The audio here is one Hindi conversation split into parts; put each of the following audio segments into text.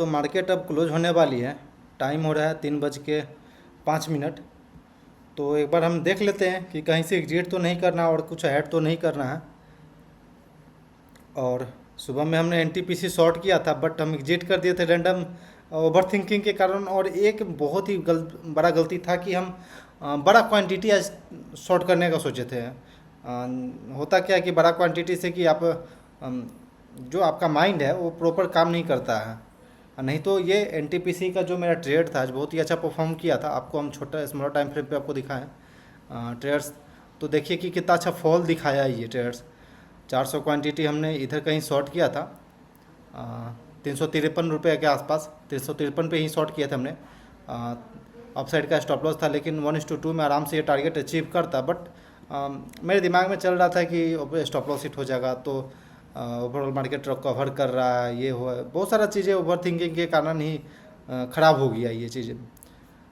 तो मार्केट अब क्लोज होने वाली है। टाइम हो रहा है 3:05। तो एक बार हम देख लेते हैं कि कहीं से एग्जिट तो नहीं करना और कुछ ऐड तो नहीं करना है। और सुबह में हमने एनटीपीसी शॉर्ट किया था, बट हम एग्जिट कर दिए थे रैंडम ओवर थिंकिंग के कारण। और एक बहुत ही बड़ा गलती था कि हम बड़ा क्वांटिटी आज शॉर्ट करने का सोचे थे। होता क्या है कि बड़ा क्वांटिटी से कि आप जो आपका माइंड है वो प्रॉपर काम नहीं करता है। नहीं तो ये एनटीपीसी का जो मेरा ट्रेड था आज बहुत ही अच्छा परफॉर्म किया था। आपको हम छोटा स्मॉल टाइम फ्रेम पे आपको दिखाएं ट्रेड्स, तो देखिए कि कितना अच्छा फॉल दिखाया है ये ट्रेड्स। 400 क्वांटिटी हमने इधर कहीं शॉर्ट किया था 353 रुपये के आसपास, 353 पे ही शॉर्ट किया था हमने। अपसाइड का स्टॉप लॉस था, लेकिन 1:2 में आराम से ये टारगेट अचीव करता। बट मेरे दिमाग में चल रहा था कि स्टॉप लॉस हिट हो जाएगा, तो ओवरऑल मार्केट कवर कर रहा है, ये हुआ, बहुत सारा चीज़ें ओवर थिंकिंग के कारण ही ख़राब हो गया ये चीज़ें।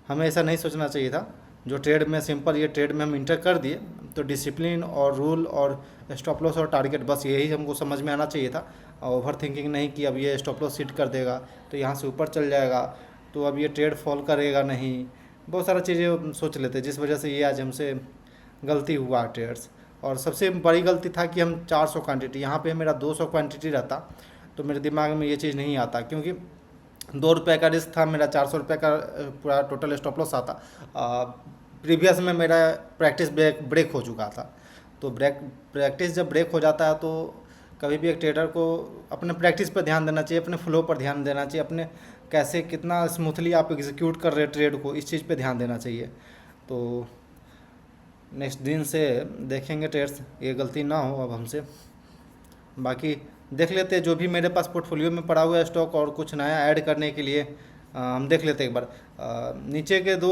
हमें ऐसा नहीं सोचना चाहिए था। जो ट्रेड में सिंपल ये ट्रेड में हम इंटर कर दिए, तो डिसिप्लिन और रूल और स्टॉप लॉस और टारगेट बस यही हमको समझ में आना चाहिए था। ओवर थिंकिंग नहीं कि अब ये स्टॉप लॉस हिट कर देगा तो यहाँ से ऊपर चल जाएगा, तो अब ये ट्रेड फॉल करेगा नहीं। बहुत सारा चीज़ें सोच लेते, जिस वजह से ये आज हमसे गलती हुआ ट्रेड्स। और सबसे बड़ी गलती था कि हम 400 क्वांटिटी, यहाँ पे मेरा 200 क्वांटिटी रहता तो मेरे दिमाग में ये चीज़ नहीं आता, क्योंकि 2 रुपये का रिस्क था मेरा, 400 रुपये का पूरा टोटल स्टॉप लॉस आता। प्रीवियस में मेरा प्रैक्टिस ब्रेक हो चुका था। तो प्रैक्टिस जब ब्रेक हो जाता है तो कभी भी एक ट्रेडर को अपने प्रैक्टिस पर ध्यान देना चाहिए, अपने फ्लो पर ध्यान देना चाहिए, अपने कैसे कितना स्मूथली आप एग्जीक्यूट कर रहे हैं ट्रेड को, इस चीज़ पे ध्यान देना चाहिए। तो नेक्स्ट दिन से देखेंगे ट्रेड्स, ये गलती ना हो अब हमसे। बाकी देख लेते हैं जो भी मेरे पास पोर्टफोलियो में पड़ा हुआ है स्टॉक, और कुछ नया ऐड करने के लिए हम देख लेते हैं एक बार। नीचे के 2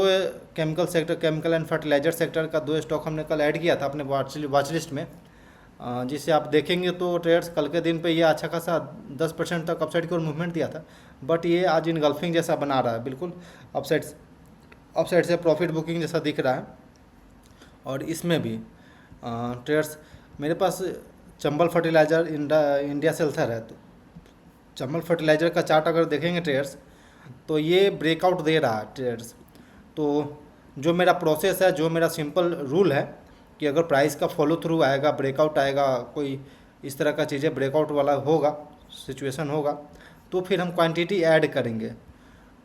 chemical sector, chemical and fertiliser sector का 2 स्टॉक हमने कल ऐड किया था अपने वॉच लिस्ट में, जिसे आप देखेंगे तो ट्रेड्स कल के दिन पे ये अच्छा खासा 10% तक अपसाइड की ओर मूवमेंट दिया था। बट ये आज इनगल्फिंग जैसा बना रहा है, बिल्कुल अपसाइड से प्रॉफिट बुकिंग जैसा दिख रहा है। और इसमें भी ट्रेड्स मेरे पास चंबल फर्टिलाइज़र इंडिया सेल्थर है। तो चंबल फर्टिलाइज़र का चार्ट अगर देखेंगे ट्रेड्स, तो ये ब्रेकआउट दे रहा है ट्रेड्स। तो जो मेरा प्रोसेस है, जो मेरा सिंपल रूल है कि अगर प्राइस का फॉलो थ्रू आएगा, ब्रेकआउट आएगा, कोई इस तरह का चीज़ें ब्रेकआउट वाला होगा, सिचुएशन होगा, तो फिर हम क्वांटिटी ऐड करेंगे।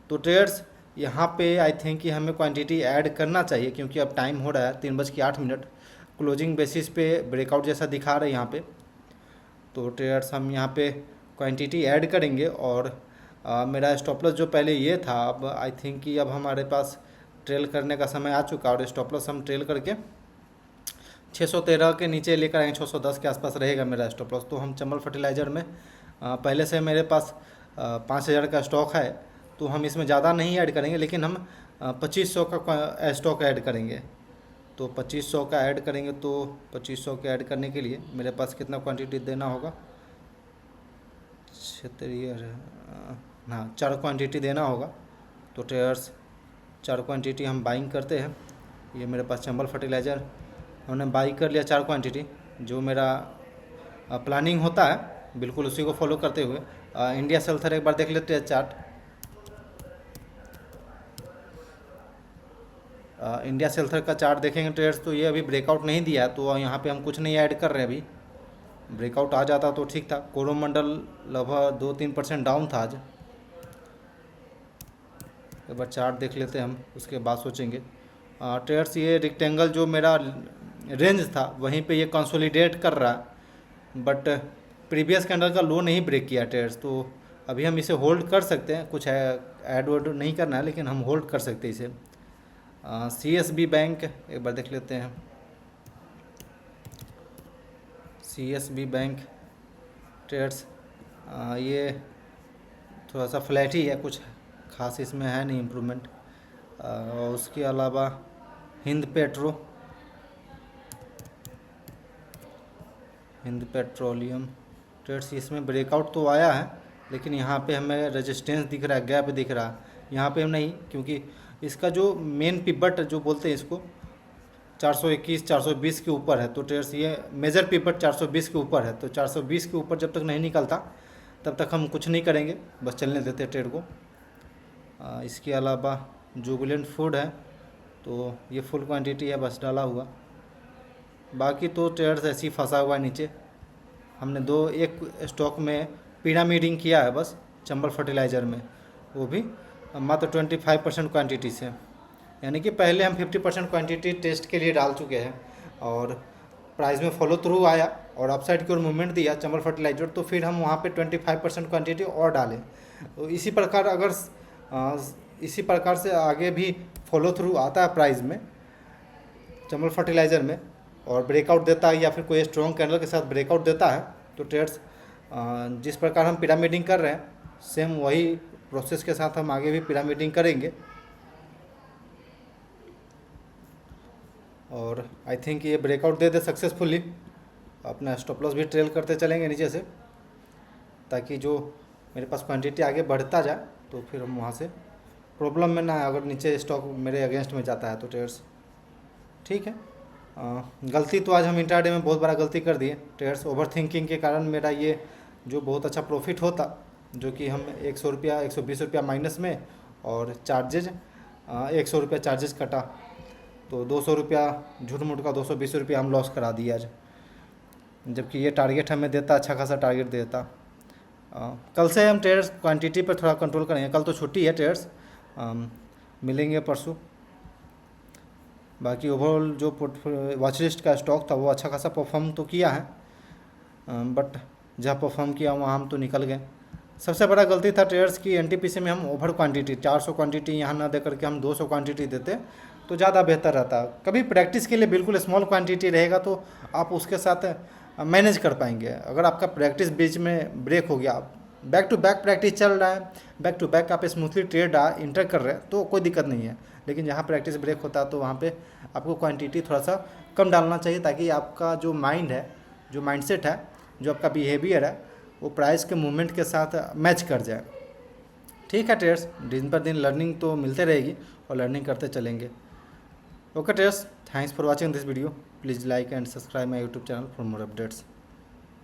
तो ट्रेड्स यहाँ पे आई थिंक कि हमें क्वांटिटी ऐड करना चाहिए, क्योंकि अब टाइम हो रहा है 3:08। क्लोजिंग बेसिस पे ब्रेकआउट जैसा दिखा रहे हैं यहाँ पे। तो ट्रेडर्स हम यहाँ पे क्वांटिटी ऐड करेंगे। और मेरा स्टॉप लॉस जो पहले ये था, अब आई थिंक कि अब हमारे पास ट्रेल करने का समय आ चुका है। और स्टॉप लॉस हम ट्रेल करके 613 के नीचे लेकर आएंगे, 610 के आसपास रहेगा मेरा स्टॉप लॉस। तो हम चंबल फर्टिलाइज़र में पहले से मेरे पास 5000 का स्टॉक है, तो हम इसमें ज़्यादा नहीं ऐड करेंगे, लेकिन हम 2500 का स्टॉक ऐड करेंगे। तो 2500 का ऐड करेंगे, तो 2500 के ऐड करने के लिए मेरे पास कितना क्वांटिटी देना होगा, क्षेत्रीय हाँ 4 क्वांटिटी देना होगा। तो ट्रेडर्स 4 क्वांटिटी हम बाइंग करते हैं। ये मेरे पास चंबल फर्टिलाइज़र हमने बाई कर लिया 4 क्वांटिटी, जो मेरा प्लानिंग होता है बिल्कुल उसी को फॉलो करते हुए। इंडिया सेल्थर एक बार देख लेते हैं चार्ट। इंडिया सेल्थर का चार्ट देखेंगे ट्रेड्स, तो ये अभी ब्रेकआउट नहीं दिया, तो यहाँ पे हम कुछ नहीं ऐड कर रहे हैं। अभी ब्रेकआउट आ जाता तो ठीक था। कोरोमंडल लगभग 2-3% डाउन था आज। एक बार चार्ट देख लेते हैं हम, उसके बाद सोचेंगे। ट्रेड्स ये रेक्टेंगल जो मेरा रेंज था वहीं पे ये कंसोलिडेट कर रहा है, बट प्रीवियस कैंडल का लो नहीं ब्रेक किया ट्रेड्स। तो अभी हम इसे होल्ड कर सकते हैं, कुछ ऐड वर्ड नहीं करना है, लेकिन हम होल्ड कर सकते हैं इसे। CSB बैंक एक बार देख लेते हैं। CSB बैंक ट्रेड्स ये थोड़ा सा फ्लैट ही है, कुछ खास इसमें है नहीं इम्प्रूवमेंट। और उसके अलावा हिंद पेट्रोलियम ट्रेड्स, इसमें ब्रेकआउट तो आया है, लेकिन यहाँ पे हमें रेजिस्टेंस दिख रहा है, गैप दिख रहा है। यहाँ पे हम नहीं, क्योंकि इसका जो मेन पिवट जो बोलते हैं इसको 421-420 के ऊपर है। तो ट्रेड्स ये मेजर पिवट 420 के ऊपर है। तो 420 के ऊपर जब तक नहीं निकलता तब तक हम कुछ नहीं करेंगे, बस चलने देते ट्रेड को। इसके अलावा जुबिलेंट फूड है, तो ये फुल क्वांटिटी है बस डाला हुआ। बाकी तो ट्रेड्स ऐसे ही फंसा हुआ है नीचे। हमने एक स्टॉक में पिरामिडिंग किया है बस, चंबल फर्टिलाइज़र में, वो भी मात्र 25% क्वांटिटी से। यानी कि पहले हम 50% क्वांटिटी टेस्ट के लिए डाल चुके हैं और प्राइस में फॉलो थ्रू आया और अपसाइड की ओर मूवमेंट दिया चंबल फर्टिलाइज़र, तो फिर हम वहाँ पे 25% क्वांटिटी और डालें। तो इसी प्रकार से आगे भी फॉलो थ्रू आता है प्राइस में चंबल फर्टिलाइज़र में और ब्रेकआउट देता है या फिर कोई स्ट्रॉन्ग कैंडल के साथ ब्रेकआउट देता है, तो ट्रेड्स जिस प्रकार हम पिरामिडिंग कर रहे हैं सेम वही प्रोसेस के साथ हम आगे भी पिरामिडिंग करेंगे। और आई थिंक ये ब्रेकआउट दे सक्सेसफुली, अपना स्टॉप लॉस भी ट्रेल करते चलेंगे नीचे से, ताकि जो मेरे पास क्वांटिटी आगे बढ़ता जाए तो फिर हम वहाँ से प्रॉब्लम में ना, अगर नीचे स्टॉक मेरे अगेंस्ट में जाता है तो ट्रेड्स ठीक है। गलती तो आज हम इंट्राडे में बहुत बड़ा गलती कर दिए ट्रेड्स, ओवर थिंकिंग के कारण मेरा ये जो बहुत अच्छा प्रॉफिट होता, जो कि हम 100 रुपया 120 रुपया माइनस में और चार्जेज 100 रुपया चार्जेस कटा, तो 200 रुपया झूठ मूठ का 220 रुपया हम लॉस करा दिया आज, जबकि ये टारगेट हमें देता, अच्छा खासा टारगेट देता। कल से हम ट्रेड्स क्वांटिटी पर थोड़ा कंट्रोल करेंगे, कल तो छुट्टी है ट्रेड्स, मिलेंगे परसों। बाकी ओवरऑल जो वॉच लिस्ट का स्टॉक था वो अच्छा खासा परफॉर्म तो किया है, बट जहाँ परफॉर्म किया वहाँ हम तो निकल गए। सबसे बड़ा गलती था ट्रेडर्स की एनटीपीसी में हम ओवर क्वांटिटी 400 क्वांटिटी यहाँ ना दे करके हम 200 क्वांटिटी देते तो ज़्यादा बेहतर रहता। कभी प्रैक्टिस के लिए बिल्कुल स्मॉल क्वांटिटी रहेगा तो आप उसके साथ मैनेज कर पाएंगे। अगर आपका प्रैक्टिस बीच में ब्रेक हो गया, बैक टू बैक प्रैक्टिस चल रहा है, बैक टू बैक आप स्मूथली ट्रेड इंटर कर रहे हैं तो कोई दिक्कत नहीं है, लेकिन जहाँ प्रैक्टिस ब्रेक होता है तो वहाँ पे आपको क्वांटिटी थोड़ा सा कम डालना चाहिए, ताकि आपका जो माइंड है, जो माइंडसेट है, जो आपका बिहेवियर है वो प्राइस के मूवमेंट के साथ मैच कर जाए। ठीक है ट्रेडर्स, दिन पर दिन लर्निंग तो मिलते रहेगी और लर्निंग करते चलेंगे। Okay traders, thanks for watching this video. Please like and subscribe my YouTube channel for more updates.